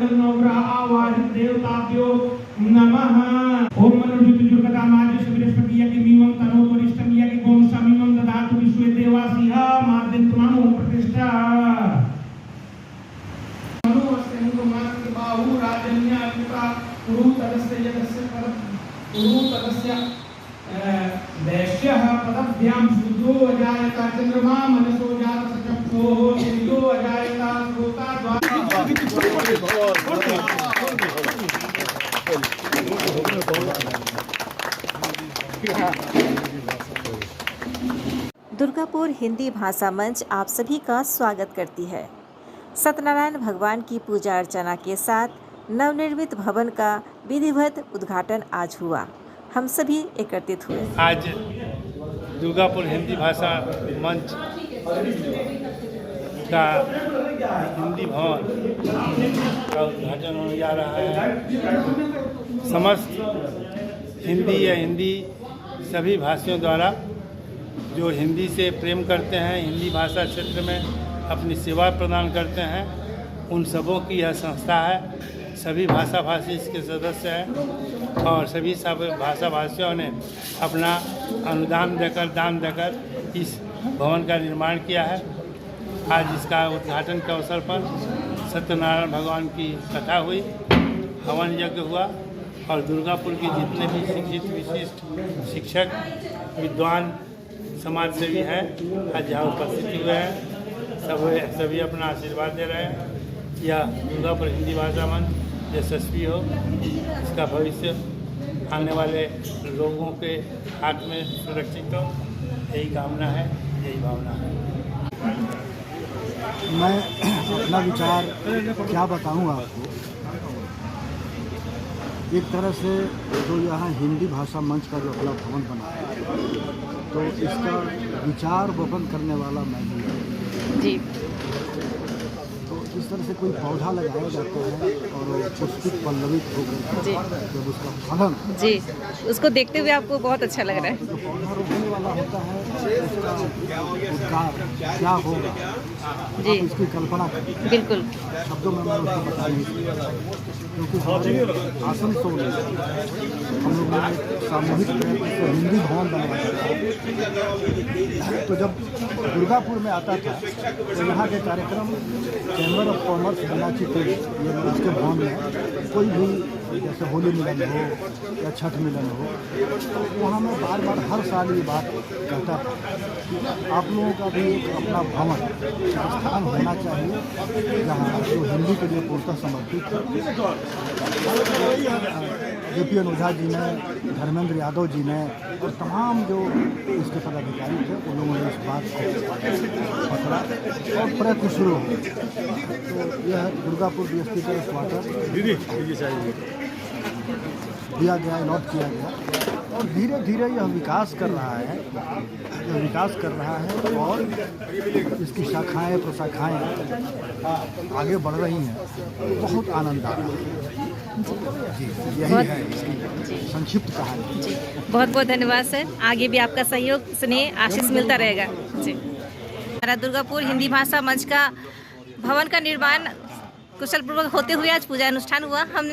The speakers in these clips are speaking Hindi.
मंडल नवग्रह आवाहित देवताभ्यो नमः। ओम मनुजुर्गतामाज बृहस्पति यज्ञ मीमं तनो वरिष्ठम यज्ञ गोम समीमं दधातु विश्वे देवासिह मार्दिन तमानो प्रतिष्ठा। मनुवस्य मुखमात्र बाहु राजन्य कृपा गुरु तदस्य यदस्य परम गुरु तदस्य वैश्यः पदभ्यां शुद्धो अजायता चंद्रमा मनसो जात सचक्षुः सूर्यो अजायता श्रोता द्वारा। दुर्गापुर हिंदी भाषा मंच आप सभी का स्वागत करती है। सत्यनारायण भगवान की पूजा अर्चना के साथ नवनिर्मित भवन का विधिवत उद्घाटन आज हुआ। हम सभी एकत्रित हुए। आज दुर्गापुर हिंदी भाषा मंच का हिंदी भवन का उद्घाटन होने जा रहा है। समस्त हिंदी या हिंदी सभी भाषियों द्वारा जो हिंदी से प्रेम करते हैं, हिंदी भाषा क्षेत्र में अपनी सेवा प्रदान करते हैं, उन सबों की यह संस्था है। सभी भाषा भाषी इसके सदस्य हैं और सभी सब भाषा भाषियों ने अपना अनुदान देकर, दान देकर इस भवन का निर्माण किया है। आज इसका उद्घाटन के अवसर पर सत्यनारायण भगवान की कथा हुई, हवन यज्ञ हुआ और दुर्गापुर के जितने भी शिक्षित विशिष्ट शिक्षक, विद्वान, समाज सेवी हैं आज यहाँ उपस्थित हुए हैं। सभी अपना आशीर्वाद दे रहे हैं। यह दुर्गापुर हिंदी भाषा मंच यशस्वी हो, इसका भविष्य आने वाले लोगों के हाथ में सुरक्षित हो, यही कामना है, यही भावना है। मैं अपना विचार क्या बताऊं आपको। एक तरह से जो यहाँ हिंदी भाषा मंच का जो अपना भवन बना है, तो इसका विचार वपन करने वाला मैं ही हूँ जी। तो इस तरह से कोई पौधा लगाया जाता है और पुष्पित पल्लवित होकर जब उसका फलन जी, उसको देखते हुए आपको बहुत अच्छा लग रहा है। जो पौधा रोपने वाला होता है उसका उद्गार क्या होगा जी, इसकी कल्पना करें। बिल्कुल शब्दों में मैं उसको बता नहीं सकता, क्योंकि हमारे आसनसोल में हम लोगों ने सामूहिक प्रयत्न से हिंदी भवन बनवाया। तो जब दुर्गापुर में आता था तो यहाँ के कार्यक्रम चैम्बर ऑफ कॉमर्स बनाची थे, ये उसके भवन में कोई भी जैसे होली मिलन हो या छठ मिलन हो, तो वहाँ मैं बार बार हर साल ये बात कहता था कि आप लोगों का भी एक अपना भवन स्थान होना चाहिए जहाँ जो हिंदी के लिए पूर्णतः समर्पित है। JP ओझा जी ने, धर्मेंद्र यादव जी ने और तमाम जो इसके पदाधिकारी थे, उन लोगों ने इस बात को पकड़ा और प्रयत्न शुरू हो। तो यह दुर्गापुर DSP का क्वार्टर दिया गया, अलॉट किया गया और धीरे धीरे यह विकास कर रहा है, और इसकी शाखाएं प्रशाखाएं आगे बढ़ रही हैं। बहुत आनंद आ रहा है जी। यही है इसकी संक्षिप्त कहानी जी। बहुत बहुत धन्यवाद सर, आगे भी आपका सहयोग, स्नेह, आशीष मिलता रहेगा जी। हमारा दुर्गापुर हिंदी भाषा मंच का भवन का निर्माण कुशलपूर्वक होते हुए आज पूजा अनुष्ठान हुआ। हम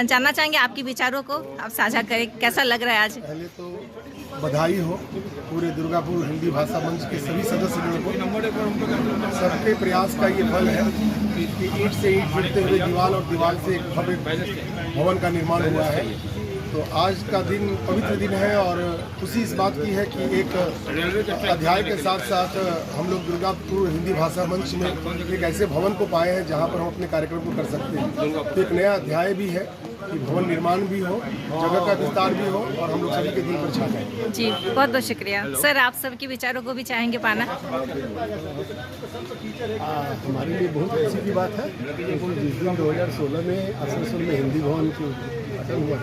जानना चाहेंगे आपके विचारों को, आप साझा करें, कैसा लग रहा है आज? पहले तो बधाई हो पूरे दुर्गापुर हिंदी भाषा मंच के सभी सदस्यों को। सबके प्रयास का ये फल है कि ईंट से ईंट जुड़ते हुए दीवार और दीवार से एक भव्य भवन का निर्माण हुआ है। तो आज का दिन पवित्र दिन है और खुशी इस बात की है कि एक अध्याय के साथ साथ हम लोग दुर्गापुर हिंदी भाषा मंच में एक ऐसे भवन को पाए हैं जहां पर हम अपने कार्यक्रम को कर सकते हैं। तो एक नया अध्याय भी है कि भवन निर्माण भी हो, जगह का विस्तार भी हो और हम लोग सभी के दिल पर छा जाए। जी, बहुत बहुत शुक्रिया सर। आप सबके विचारों को भी चाहेंगे पाना? हमारे लिए बहुत खुशी की बात है। जिस दिन 2016 में आसनसोल में हिंदी भवन की उद्घाटन हुआ,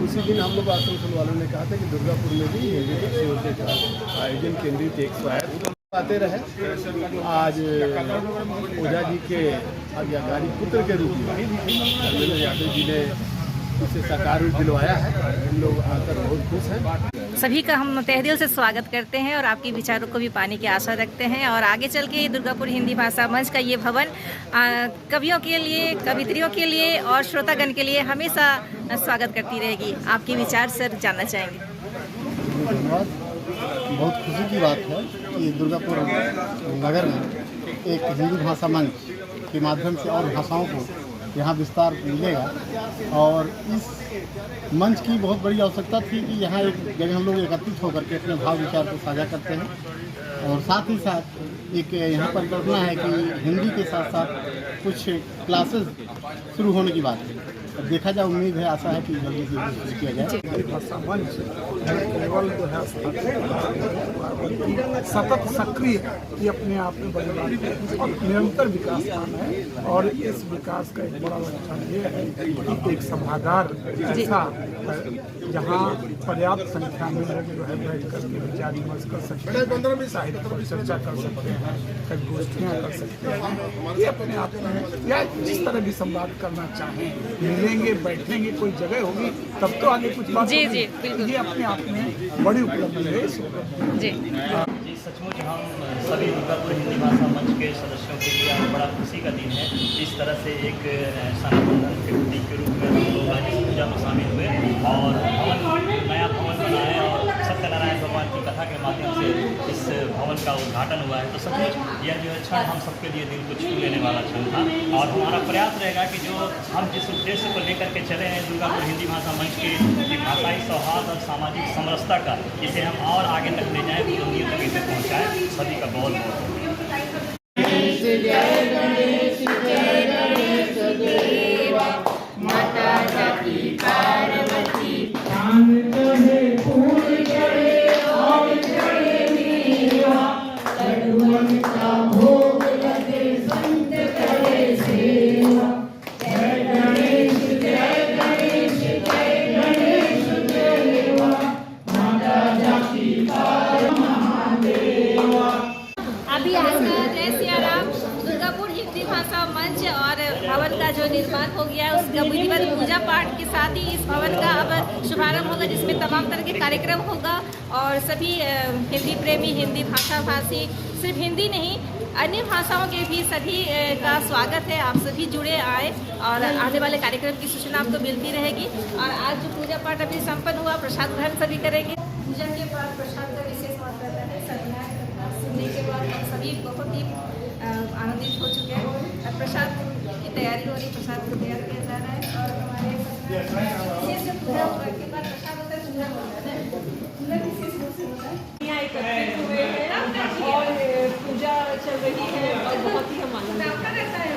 उसी दिन हम लोग आसनसोल वालों ने कहा था कि दुर्गापुर में भी हिंदी प्रतियोगिता का आयोजन केंद्रित एक स्वायत्त आते रहे। आज ओझा जी के आज्ञाकारी पुत्र के रूप में धर्मेंद्र यादव जी ने इसे साकार रूप दिलवाया है। हम लोग आकर बहुत खुश हैं। सभी का हम तहे दिल से स्वागत करते हैं और आपके विचारों को भी पाने की आशा रखते हैं। और आगे चल के दुर्गापुर हिंदी भाषा मंच का ये भवन कवियों के लिए, कवित्रियों के लिए और श्रोतागण के लिए हमेशा स्वागत करती रहेगी। आपके विचार सर जानना चाहेंगे। धन्यवाद। बहुत खुशी की बात है कि दुर्गापुर नगर में एक हिंदी भाषा मंच के माध्यम से और भाषाओं को यहाँ विस्तार मिलेगा। और इस मंच की बहुत बड़ी आवश्यकता थी कि यहाँ एक जगह हम लोग एकत्रित होकर के अपने भाव विचार को साझा करते हैं। और साथ ही साथ एक यहाँ पर कल्पना है कि हिंदी के साथ साथ कुछ क्लासेस शुरू होने की बात है। अब देखा जाए, उम्मीद है, आशा है कि जल्दी से शुरू किया जाए। हिंदी भाषा मंच केवल जो है सतत सक्रिय है, ये अपने आप में बड़ी बात है और निरंतर विकास पाना है। और इस विकास का एक बड़ा लक्षण ये है कि एक सभागार ऐसा जहाँ पर्याप्त संख्या में लोग जो है बैठ करके विचार विमर्श कर सकते हैं, साहित्य पर चर्चा कर सकते हैं, कई गोष्ठियाँ कर सकते हैं। ये अपने आप में, या जिस तरह भी संवाद करना चाहें, मिलेंगे, बैठेंगे, कोई जगह होगी तब तो आगे कुछ बात जी होगी। बिल्कुल। ये अपने आप में बड़ी उपलब्धि है इस उपलब्धि। जी जी सचमुच हम सभी दुर्गापुर हिंदी भाषा मंच के सदस्यों के लिए आज बड़ा खुशी का दिन है। इस तरह से एक सनातन धर्म के प्रतीक के रूप में हम लोग आज इस पूजा में शामिल हुए और नया भवन बना है और सत्यनारायण भगवान की कथा के माध्यम से इस भवन का उद्घाटन हुआ है। तो सचमुच यह जो है क्षण हम सबके लिए दिल को छू लेने वाला क्षण था और हमारा प्रयास रहेगा कि जो हम जिस उद्देश्य को लेकर के चले हैं दुर्गापुर हिंदी भाषा मंच के भाषाई सौहार्द और सामाजिक समरसता का, इसे हम और आगे तक ले जाएँ, बुलंदियों तक इसे पहुँचाएँ। सभी का बहुत बहुत अभी आज जय सिया राम दुर्गापुर हिंदी भाषा मंच और भवन का जो निर्माण हो गया है उसका विधिवत पूजा पाठ के साथ ही इस भवन का अब शुभारंभ होगा, जिसमें तमाम तरह के कार्यक्रम होगा और सभी हिंदी प्रेमी, हिंदी भाषा भाषी, सिर्फ हिंदी नहीं अन्य भाषाओं के भी सभी का स्वागत है। आप सभी जुड़े आए और आने वाले कार्यक्रम की सूचना आपको मिलती रहेगी। और आज जो पूजा पाठ अभी संपन्न हुआ, प्रसाद ग्रहण सभी करेंगे। पूजा के बाद प्रसाद का विशेष महत्व है। सत्यनारायण सुनने के बाद हम सभी बहुत ही आनंदित हो चुके हैं। प्रसाद की तैयारी हो रही, प्रसाद को तैयार किया जा रहा है और हमारे विशेष पूजा के बाद प्रसाद होता है, पूजा होता है, पूजा विशेष रूप से होता है। यहाँ एकत्रित हुए हैं और पूजा चल रही है और बहुत ही हम आनंदित हैं।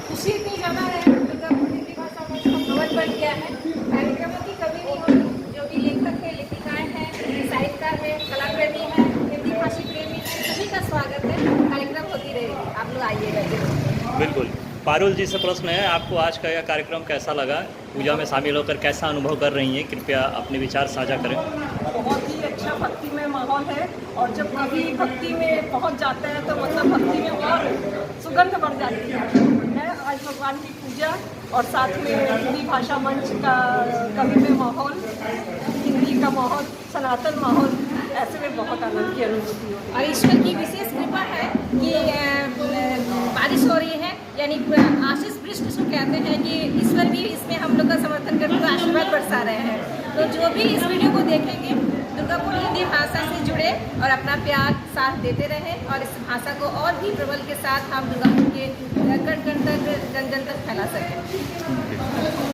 खुशी इतनी ज़्यादा है, दुर्गापुर हिंदी भाषा मंच का भवन बन गया है। कार्यक्रमों की कमी नहीं होगी। जो भी लेखक है, लेखिकाएं हैं, साहित्यकार है, कलाप्रेमी है, हिंदी भाषी प्रेमी, सभी का स्वागत है। कार्यक्रम होती रहेगी, आप लोग आइएगा जरूर। बिल्कुल। पारुल जी से प्रश्न है, आपको आज का यह कार्यक्रम कैसा लगा? पूजा में शामिल होकर कैसा अनुभव कर रही हैं? कृपया अपने विचार साझा करें। बहुत ही अच्छा भक्तिमय माहौल है और जब कभी भक्ति में पहुंच जाते हैं तो मतलब भक्ति में और सुगंध बढ़ जाती है। आज भगवान की पूजा और साथ में हिंदी भाषा मंच का कविमय माहौल, हिंदी का माहौल, सनातन माहौल, ऐसे में बहुत आनंद की अनुभूति हो रही है। और ईश्वर की विशेष कृपा है कि बारिश हो रही है, यानी आशीष वृष्टि जो कहते हैं कि ईश्वर भी इसमें हम लोग का समर्थन करते हुए आशीर्वाद बरसा रहे हैं। तो जो भी इस वीडियो को देखेंगे दुर्गापुर हिंदी भाषा से जुड़े और अपना प्यार साथ देते रहें और इस भाषा को और भी प्रबल के साथ हम दुर्गापुर के कण कण तक, जन जन तक फैला सकें।